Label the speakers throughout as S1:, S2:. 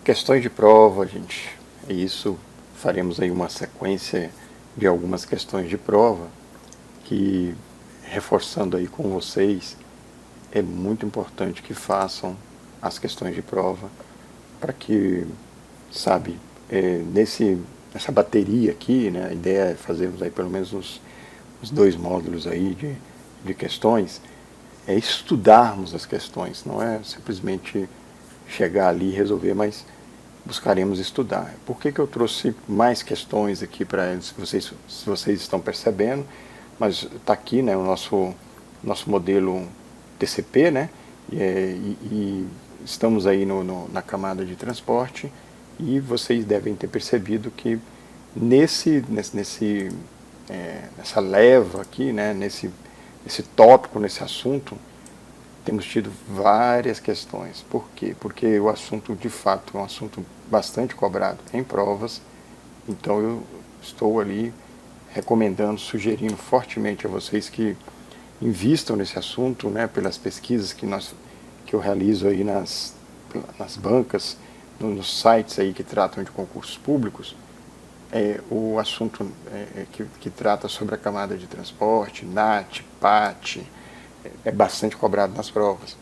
S1: Questões de prova, gente. É isso. Faremos aí uma sequência de algumas questões de prova que, reforçando aí com vocês, é muito importante que façam as questões de prova para que, sabe, nessa bateria aqui, né, a ideia é fazermos aí pelo menos os dois módulos aí de questões, é estudarmos as questões, não é simplesmente chegar ali e resolver, mas buscaremos estudar. Por que eu trouxe mais questões aqui para eles, se vocês estão percebendo, mas está aqui, né, o nosso modelo TCP, né, e estamos aí na camada de transporte, e vocês devem ter percebido que nessa leva aqui, né, nesse tópico, nesse assunto, temos tido várias questões. Por quê? Porque o assunto, de fato, é um assunto bastante cobrado em provas. Então eu estou ali recomendando, sugerindo fortemente a vocês que invistam nesse assunto, né, pelas pesquisas que eu realizo aí nas bancas, nos sites aí que tratam de concursos públicos. O assunto que trata sobre a camada de transporte, NAT, PAT, é bastante cobrado nas provas.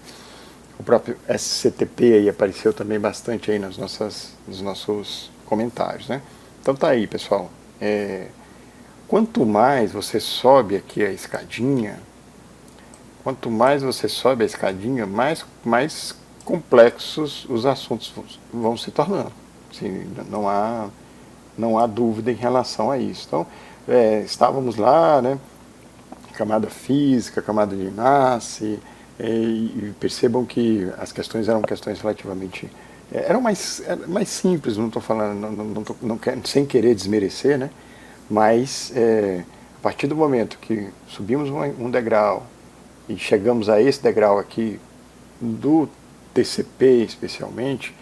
S1: O próprio SCTP aí apareceu também bastante aí nos nossos comentários, né? Então tá aí, pessoal. Quanto mais você sobe aqui a escadinha, mais complexos os assuntos vão se tornando. Assim, não há dúvida em relação a isso. Então, estávamos lá, né? Camada física, camada de enlace, e percebam que as questões eram questões relativamente eram mais simples. Não estou falando, não quero, sem querer desmerecer, né? Mas a partir do momento que subimos um degrau e chegamos a esse degrau aqui do TCP especialmente,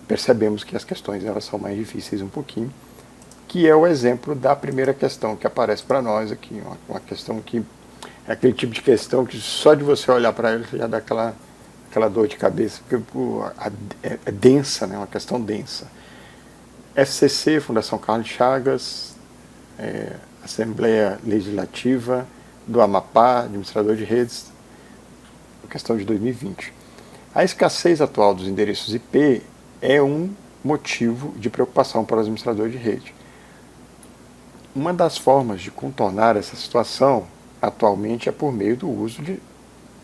S1: percebemos que as questões elas são mais difíceis um pouquinho, que é o exemplo da primeira questão que aparece para nós aqui, uma questão que é aquele tipo de questão que só de você olhar para ela já dá aquela dor de cabeça, porque é densa, né, uma questão densa. FCC, Fundação Carlos Chagas, Assembleia Legislativa do Amapá, administrador de redes, questão de 2020. A escassez atual dos endereços IP é um motivo de preocupação para os administradores de rede. Uma das formas de contornar essa situação atualmente é por meio do uso de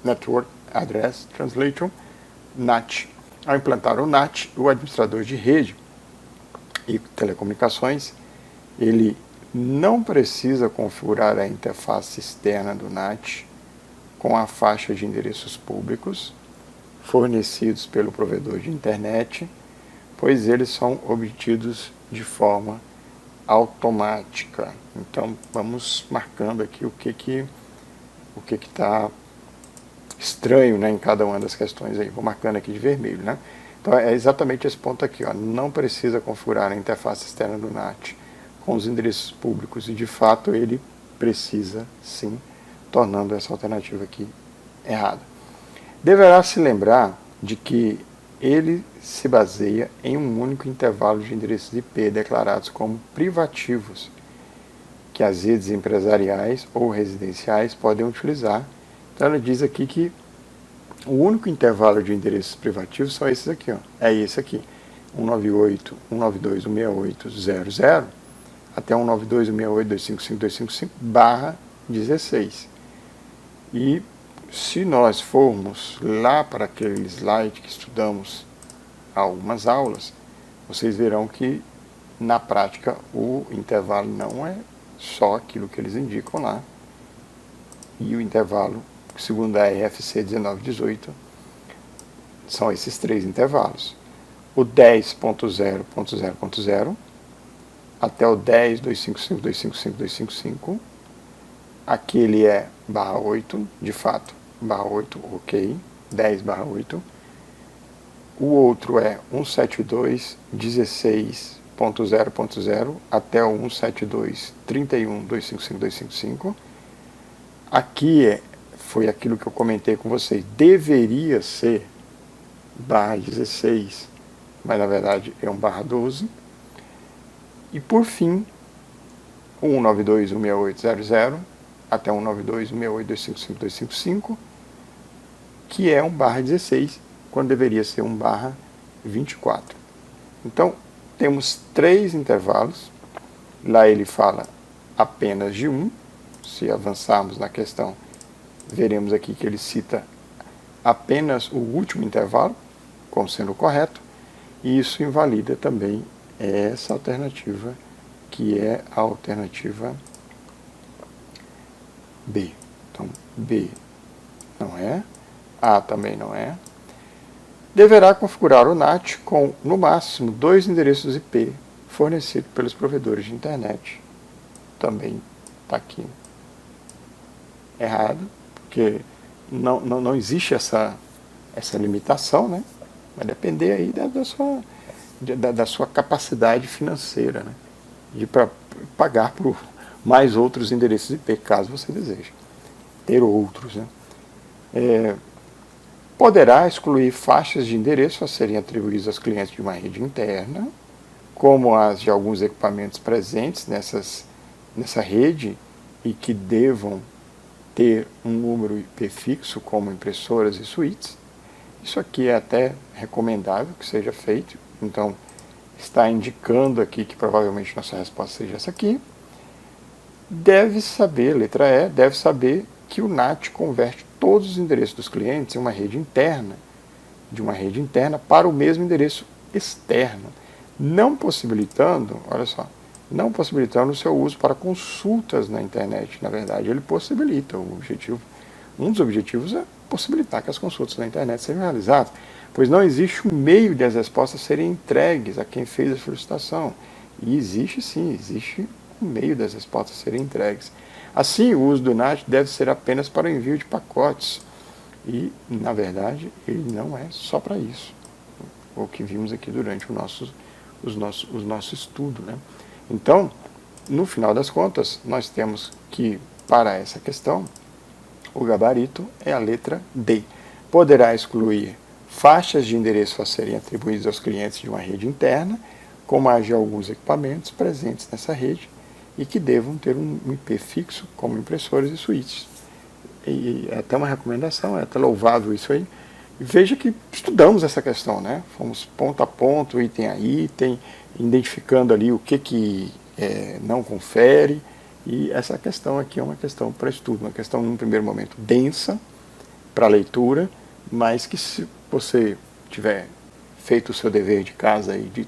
S1: Network Address Translation, NAT. Ao implantar o NAT, o administrador de rede e telecomunicações, ele não precisa configurar a interface externa do NAT com a faixa de endereços públicos fornecidos pelo provedor de internet, pois eles são obtidos de forma automática. Então vamos marcando aqui o que está estranho, né, em cada uma das questões aí. Vou marcando aqui de vermelho, né? Então é exatamente esse ponto aqui, ó. Não precisa configurar a interface externa do NAT com os endereços públicos, e de fato ele precisa sim, tornando essa alternativa aqui errada. Deverá se lembrar de que ele se baseia em um único intervalo de endereços IP declarados como privativos, que as redes empresariais ou residenciais podem utilizar. Então ela diz aqui que o único intervalo de endereços privativos são esses aqui, ó. É esse aqui, 192.168.168.00 até 192.168.255.255/16. E se nós formos lá para aquele slide que estudamos há algumas aulas, vocês verão que na prática o intervalo não é só aquilo que eles indicam lá. E o intervalo, segundo a RFC 1918, são esses três intervalos. O 10.0.0.0 até o 10.255.255.255. Aquele é /8, de fato, /8, ok, 10/8. O outro é 172.16.0.0 até o 172.31.255.255. Aqui foi aquilo que eu comentei com vocês. Deveria ser /16 mas na verdade é um /12. E por fim, 192.168.00 até 192.168.255.255, que é um /16, quando deveria ser um /24. Então, temos 3 intervalos. Lá ele fala apenas de um. Se avançarmos na questão, veremos aqui que ele cita apenas o último intervalo como sendo o correto, e isso invalida também essa alternativa, que é a alternativa B. Então, B não é, A também não é. Deverá configurar o NAT com, no máximo, 2 endereços IP fornecidos pelos provedores de internet. Também está aqui errado, porque não existe essa limitação, né? Vai depender aí da sua capacidade financeira, né? De pagar por mais outros endereços IP, caso você deseje ter outros, né? Poderá excluir faixas de endereço a serem atribuídas aos clientes de uma rede interna, como as de alguns equipamentos presentes nessa rede e que devam ter um número IP fixo, como impressoras e suítes. Isso aqui é até recomendável que seja feito, então está indicando aqui que provavelmente nossa resposta seja essa aqui. Deve saber, letra E, deve saber que o NAT converte todos os endereços dos clientes em uma rede interna, de uma rede interna para o mesmo endereço externo, não possibilitando, olha só, não possibilitando o seu uso para consultas na internet. Na verdade, ele possibilita. Um dos objetivos é possibilitar que as consultas na internet sejam realizadas, pois não existe um meio de as respostas serem entregues a quem fez a solicitação. E existe sim, existe um meio das respostas serem entregues. Assim, o uso do NAT deve ser apenas para o envio de pacotes. E, na verdade, ele não é só para isso. O que vimos aqui durante o nosso estudo, né? Então, no final das contas, nós temos que, para essa questão, o gabarito é a letra D. Poderá excluir faixas de endereço a serem atribuídas aos clientes de uma rede interna, como as de alguns equipamentos presentes nessa rede e que devam ter um IP fixo, como impressoras e suítes. E é até uma recomendação, é até louvável isso aí. E veja que estudamos essa questão, né? Fomos ponto a ponto, item a item, identificando ali o que não confere. E essa questão aqui é uma questão para estudo, uma questão, num primeiro momento, densa para leitura, mas que, se você tiver feito o seu dever de casa e de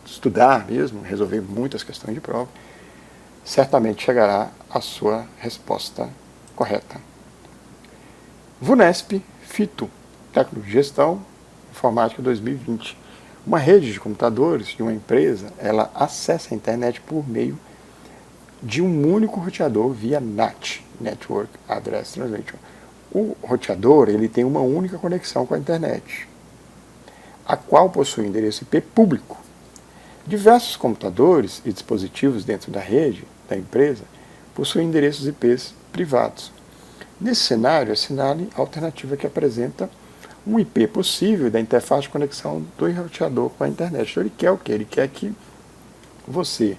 S1: estudar mesmo, resolver muitas questões de prova, certamente chegará à sua resposta correta. VUNESP FITO, Técnico de Gestão Informática 2020. Uma rede de computadores de uma empresa, ela acessa a internet por meio de um único roteador via NAT, Network Address Translation. O roteador, ele tem uma única conexão com a internet, a qual possui endereço IP público. Diversos computadores e dispositivos dentro da rede da empresa possuem endereços IPs privados. Nesse cenário, assinale a alternativa que apresenta um IP possível da interface de conexão do roteador com a internet. Então ele quer o quê? Ele quer que você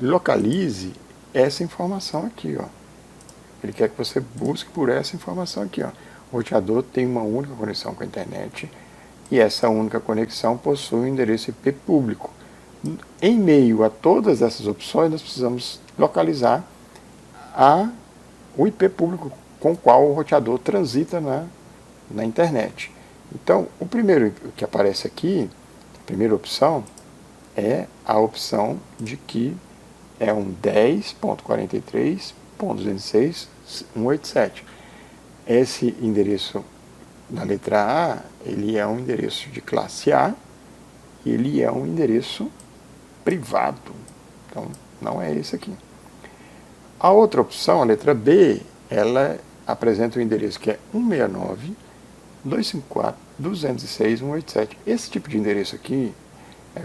S1: localize essa informação aqui, ó. Ele quer que você busque por essa informação aqui, ó. O roteador tem uma única conexão com a internet e essa única conexão possui um endereço IP público. Em meio a todas essas opções, nós precisamos localizar o IP público com o qual o roteador transita na internet. Então, o primeiro que aparece aqui, a primeira opção, é a opção de que é um 10.43.206.187. Esse endereço na letra A, ele é um endereço de classe A, e ele é um endereço privado. Então, não é esse aqui. A outra opção, a letra B, ela apresenta o endereço que é 169.254.206.187. Esse tipo de endereço aqui é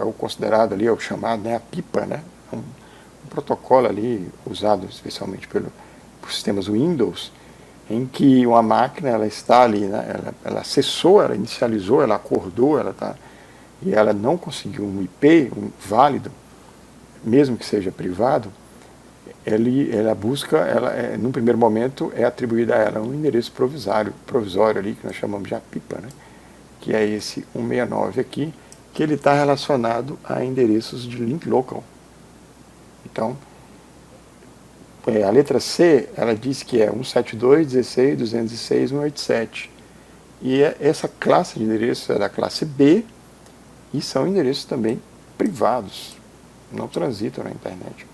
S1: o considerado ali, é o chamado, né, a pipa, né? Um protocolo ali usado especialmente por sistemas Windows, em que uma máquina ela está ali, né, ela acessou, ela inicializou, ela acordou, ela está e ela não conseguiu um IP válido, mesmo que seja privado, ela busca, num primeiro momento, é atribuída a ela um endereço provisório ali, que nós chamamos de APIPA, né? Que é esse 169 aqui, que ele está relacionado a endereços de link local. Então, a letra C, ela diz que é 172.16.206.187. E essa classe de endereços é da classe B, e são endereços também privados, não transitam na internet.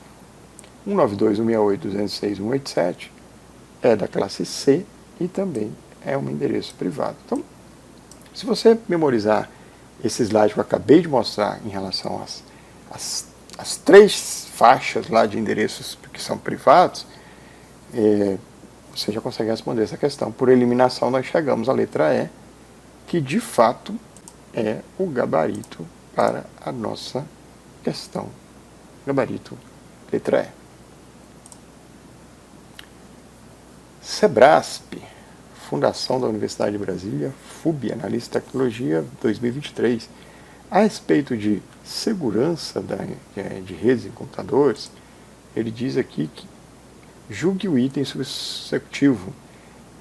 S1: 192.168.206.187 é da classe C e também é um endereço privado. Então, se você memorizar esse slide que eu acabei de mostrar em relação às três faixas lá de endereços que são privados, você já consegue responder essa questão. Por eliminação, nós chegamos à letra E, que de fato é o gabarito para a nossa questão. Gabarito, letra E. Sebrasp, Fundação da Universidade de Brasília, FUB, Analista de Tecnologia 2023. A respeito de segurança de redes em computadores, ele diz aqui que julgue o item subsecutivo.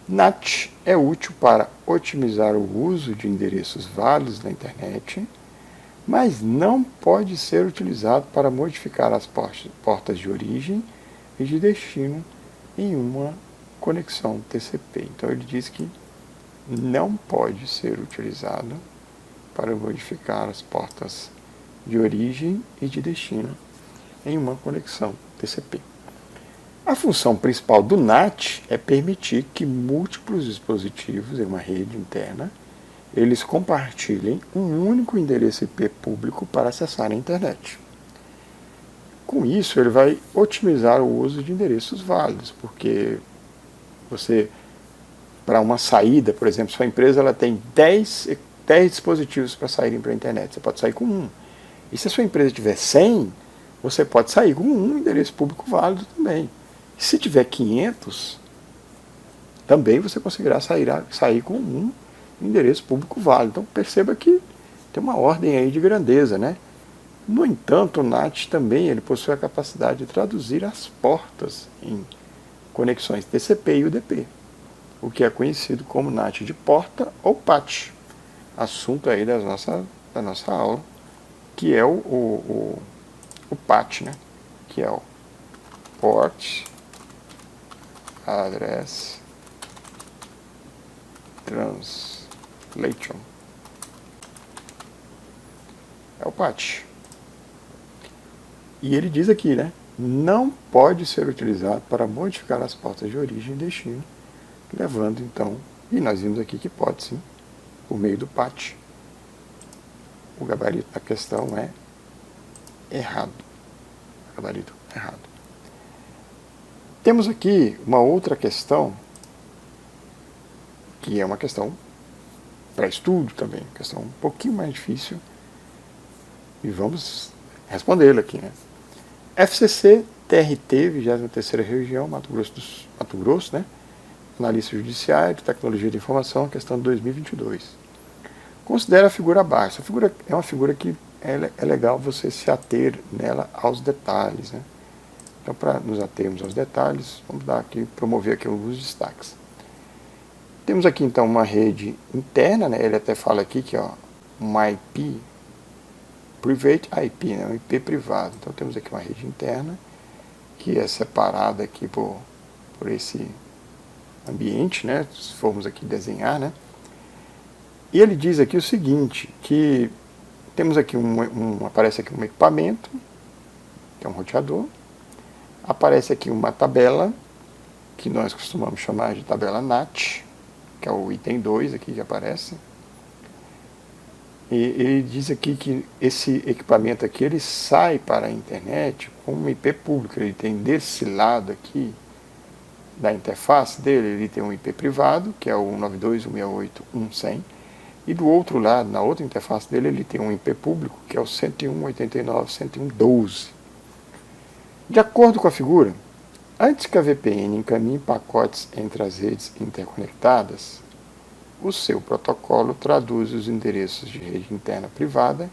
S1: NAT é útil para otimizar o uso de endereços válidos na internet, mas não pode ser utilizado para modificar as portas de origem e de destino em uma conexão TCP. Então ele diz que não pode ser utilizado para modificar as portas de origem e de destino em uma conexão TCP. A função principal do NAT é permitir que múltiplos dispositivos em uma rede interna eles compartilhem um único endereço IP público para acessar a internet. Com isso, ele vai otimizar o uso de endereços válidos, porque você, para uma saída, por exemplo, sua empresa ela tem 10 dispositivos para saírem para a internet, você pode sair com um. E se a sua empresa tiver 100, você pode sair com um endereço público válido também. E se tiver 500, também você conseguirá sair com um endereço público válido. Então perceba que tem uma ordem aí de grandeza, né? No entanto, o NAT também ele possui a capacidade de traduzir as portas em conexões TCP e UDP, o que é conhecido como NAT de porta ou PAT, assunto aí da nossa aula, que é o PAT, né? Que é o Port Address Translation. É o PAT. E ele diz aqui, né? Não pode ser utilizado para modificar as portas de origem e destino, levando então, e nós vimos aqui que pode sim, por meio do PAT. O gabarito da questão é errado. Gabarito errado. Temos aqui uma outra questão, que é uma questão para estudo também, questão um pouquinho mais difícil, e vamos respondê-la aqui, né? FCC, TRT, 23ª Região, Mato Grosso, né? Analista judiciário, tecnologia de informação, questão de 2022. Considera a figura abaixo. A figura é uma figura que é legal você se ater nela aos detalhes, né? Então, para nos atermos aos detalhes, vamos promover aqui alguns destaques. Temos aqui, então, uma rede interna, né? Ele até fala aqui que, uma IP, Private IP, né? Um IP privado. Então, temos aqui uma rede interna, que é separada aqui por esse ambiente, né? Se formos aqui desenhar, né? E ele diz aqui o seguinte, que temos aqui aparece aqui um equipamento, que é um roteador, aparece aqui uma tabela, que nós costumamos chamar de tabela NAT, que é o item 2 aqui que aparece. E ele diz aqui que esse equipamento aqui, ele sai para a internet com uma IP pública. Ele tem desse lado aqui, da interface dele, ele tem um IP privado, que é o 192.168.1.100, e do outro lado, na outra interface dele, ele tem um IP público, que é o 101.89.101.12. De acordo com a figura, antes que a VPN encaminhe pacotes entre as redes interconectadas, o seu protocolo traduz os endereços de rede interna privada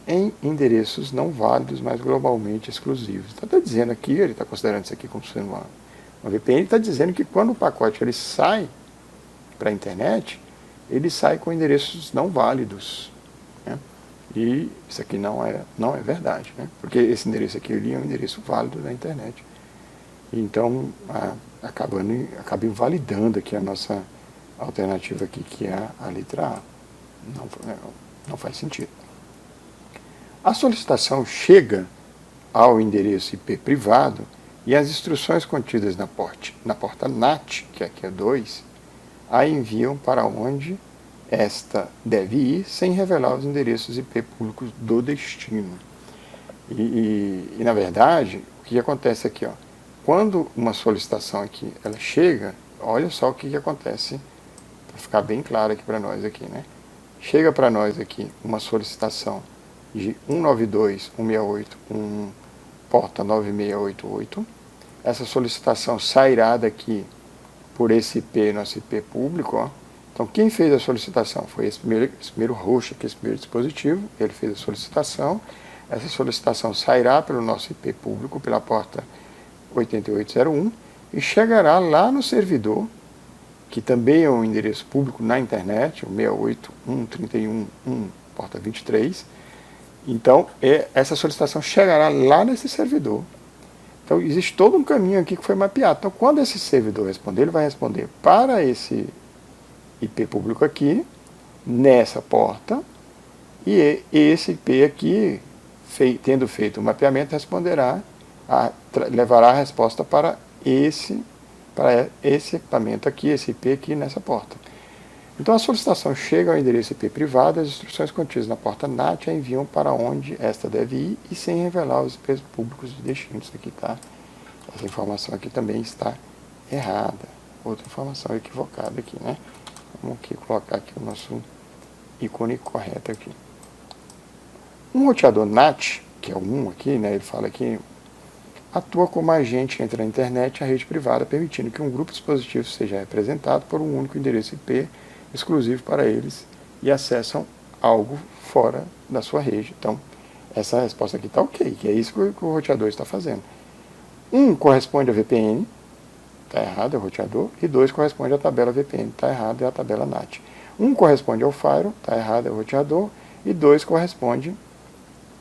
S1: em endereços não válidos, mas globalmente exclusivos. Então está dizendo aqui, ele está considerando isso aqui como sendo uma VPN, está dizendo que quando o pacote ele sai para a internet, ele sai com endereços não válidos, né? E isso aqui não é verdade, né? Porque esse endereço aqui ele é um endereço válido da internet. Então, acaba invalidando aqui a nossa alternativa aqui, que é a letra A. Não faz sentido. A solicitação chega ao endereço IP privado e as instruções contidas na porta NAT, que aqui é 2, a enviam para onde esta deve ir, sem revelar os endereços IP públicos do destino. E na verdade, o que acontece aqui, ó, quando uma solicitação aqui, ela chega, olha só o que acontece, para ficar bem claro aqui para nós aqui, né? Chega para nós aqui uma solicitação de 192.168, porta 9688. Essa solicitação sairá daqui por esse IP, nosso IP público, ó. Então, quem fez a solicitação foi esse primeiro host aqui, esse primeiro dispositivo, ele fez a solicitação. Essa solicitação sairá pelo nosso IP público, pela porta 8801, e chegará lá no servidor, que também é um endereço público na internet, o 681.131.1, porta 23. Então, essa solicitação chegará lá nesse servidor. Então, existe todo um caminho aqui que foi mapeado. Então, quando esse servidor responder, ele vai responder para esse IP público aqui, nessa porta, e esse IP aqui, tendo feito o mapeamento, levará a resposta para esse equipamento aqui, esse IP aqui nessa porta. Então a solicitação chega ao endereço IP privado, as instruções contidas na porta NAT a enviam para onde esta deve ir e sem revelar os IPs públicos de destino. Isso aqui tá, essa informação aqui também está errada. Outra informação equivocada aqui, né? Vamos aqui colocar aqui o nosso ícone correto aqui. Um roteador NAT, que é o 1 aqui, né? Ele fala aqui, atua como agente entre a internet e a rede privada, permitindo que um grupo de dispositivos seja representado por um único endereço IP exclusivo para eles e acessam algo fora da sua rede. Então, essa resposta aqui está ok, que é isso que o roteador está fazendo. 1 corresponde a VPN, está errado, é o roteador, e 2 corresponde à tabela VPN, está errado, é a tabela NAT. 1 corresponde ao Firewall, está errado, é o roteador, e 2 corresponde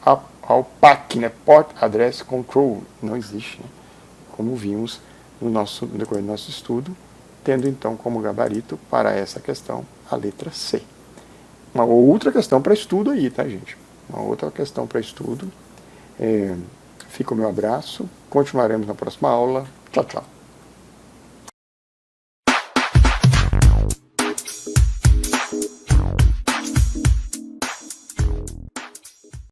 S1: ao PAC, né? Port Address Control, não existe, né? Como vimos no decorrer do nosso estudo, tendo então como gabarito para essa questão a letra C. Uma outra questão para estudo aí, tá, gente? Uma outra questão para estudo. Fica o meu abraço, continuaremos na próxima aula. Tchau, tchau.